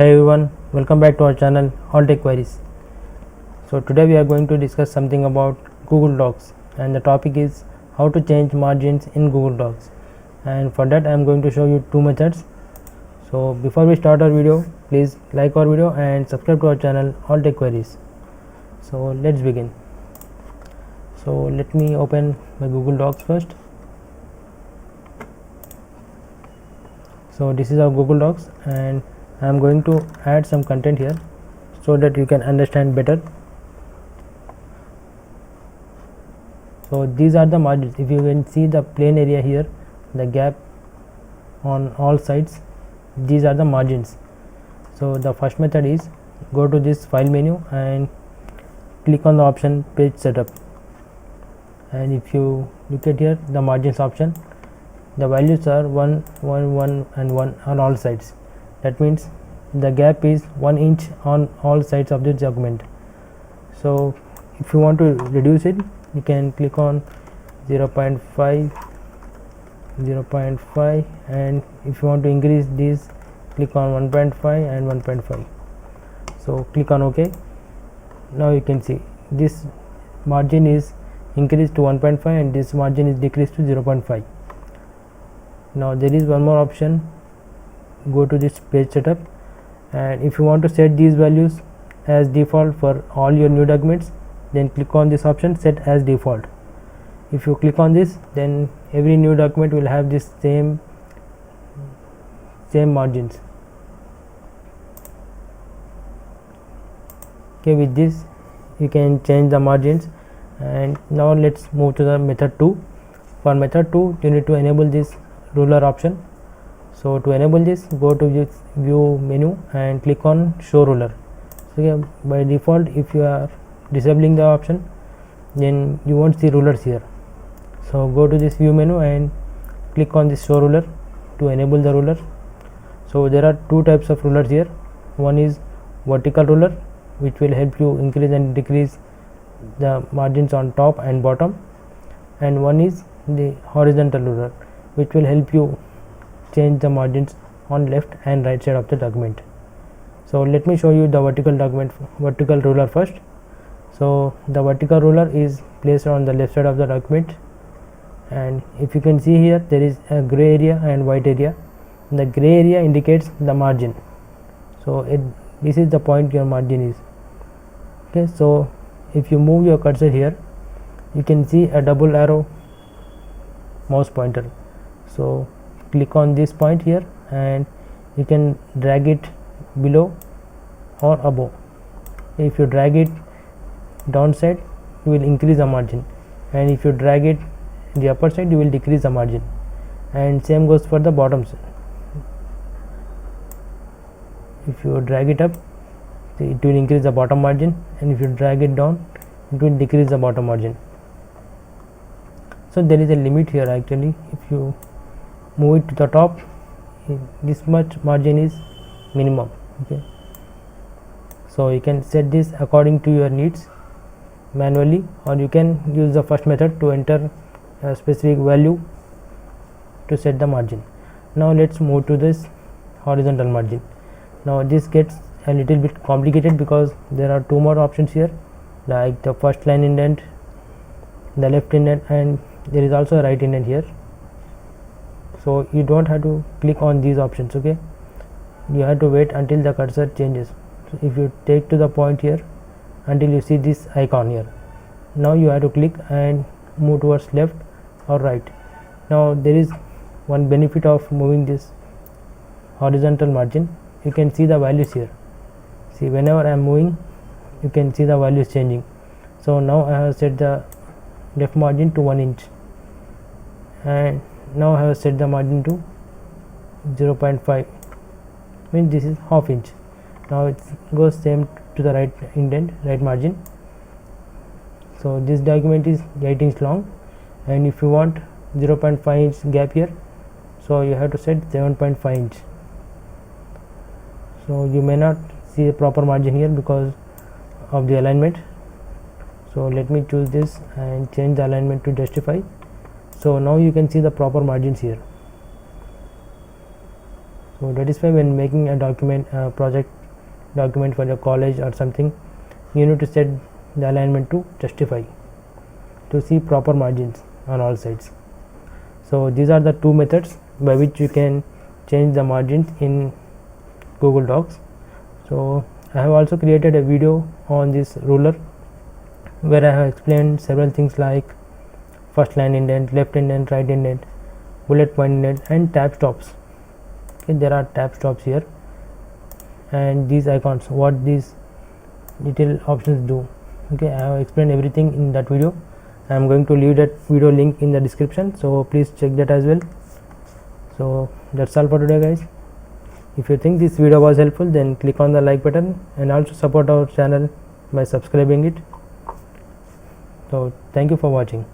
Hey everyone, welcome back to our channel AllTechQueries. So today we are going to discuss something about Google Docs, and the topic is how to change margins in Google Docs. And for that I am going to show you two methods. So before we start our video, please like our video and subscribe to our channel AllTechQueries. So let's begin. So let me open my Google Docs first. So this is our Google Docs, and I am going to add some content here so that you can understand better. So these are the margins. If you can see the plain area here, the gap on all sides, these are the margins. So the first method is go to this file menu and click on the option page setup, and if you look at here the margins option, the values are 1, 1, 1 and 1 on all sides. That means the gap is 1 inch on all sides of this document. So if you want to reduce it, you can click on 0.5, 0.5, and if you want to increase this, click on 1.5 and 1.5. so click on OK. Now you can see this margin is increased to 1.5 and this margin is decreased to 0.5. Now there is one more option. Go to this page setup, and if you want to set these values as default for all your new documents, then click on this option set as default. If you click on this, then every new document will have this same margins. Okay, with this you can change the margins. And now let's move to the method 2. For method 2, you need to enable this ruler option. So to enable this, go to this view menu and click on show ruler. So yeah, by default, if you are disabling the option, then you won't see rulers here. So go to this view menu and click on this show ruler to enable the ruler. So there are two types of rulers here. One is vertical ruler, which will help you increase and decrease the margins on top and bottom, and one is the horizontal ruler, which will help you change the margins on left and right side of the document. So let me show you the vertical ruler first. So the vertical ruler is placed on the left side of the document, and if you can see here, there is a gray area and white area. The gray area indicates the margin. So this is the point your margin is. Okay, so if you move your cursor here, you can see a double arrow mouse pointer. So click on this point here and you can drag it below or above. If you drag it downside, you will increase the margin, and if you drag it the upper side, you will decrease the margin, and same goes for the bottom side. If you drag it up, it will increase the bottom margin, and if you drag it down, it will decrease the bottom margin. So there is a limit here actually. If you move it to the top, this much margin is minimum. Okay, so you can set this according to your needs manually, or you can use the first method to enter a specific value to set the margin. Now let's move to this horizontal margin. Now this gets a little bit complicated because there are two more options here, like the first line indent, the left indent, and there is also a right indent here. So you don't have to click on these options. Okay, you have to wait until the cursor changes. So if you take to the point here until you see this icon here, now you have to click and move towards left or right. Now there is one benefit of moving this horizontal margin. You can see the values here. See, whenever I am moving, you can see the values changing. So now I have set the left margin to 1 inch, and now I have set the margin to 0.5, means this is half inch. Now it goes same to the right indent, right margin. So this document is 8 inch long, and if you want 0.5 inch gap here, so you have to set 7.5 inch. So you may not see a proper margin here because of the alignment. So let me choose this and change the alignment to justify. So now you can see the proper margins here. So that is why when making a document, project document for your college or something, you need to set the alignment to justify to see proper margins on all sides. So these are the two methods by which you can change the margins in Google Docs. So I have also created a video on this ruler where I have explained several things like first line indent, left indent, right indent, bullet point indent, and tab stops. Okay, there are tab stops here, and these icons, what these little options do. Okay, I have explained everything in that video. I am going to leave that video link in the description, so please check that as well. So that's all for today, guys. If you think this video was helpful, then click on the like button and also support our channel by subscribing it. So thank you for watching.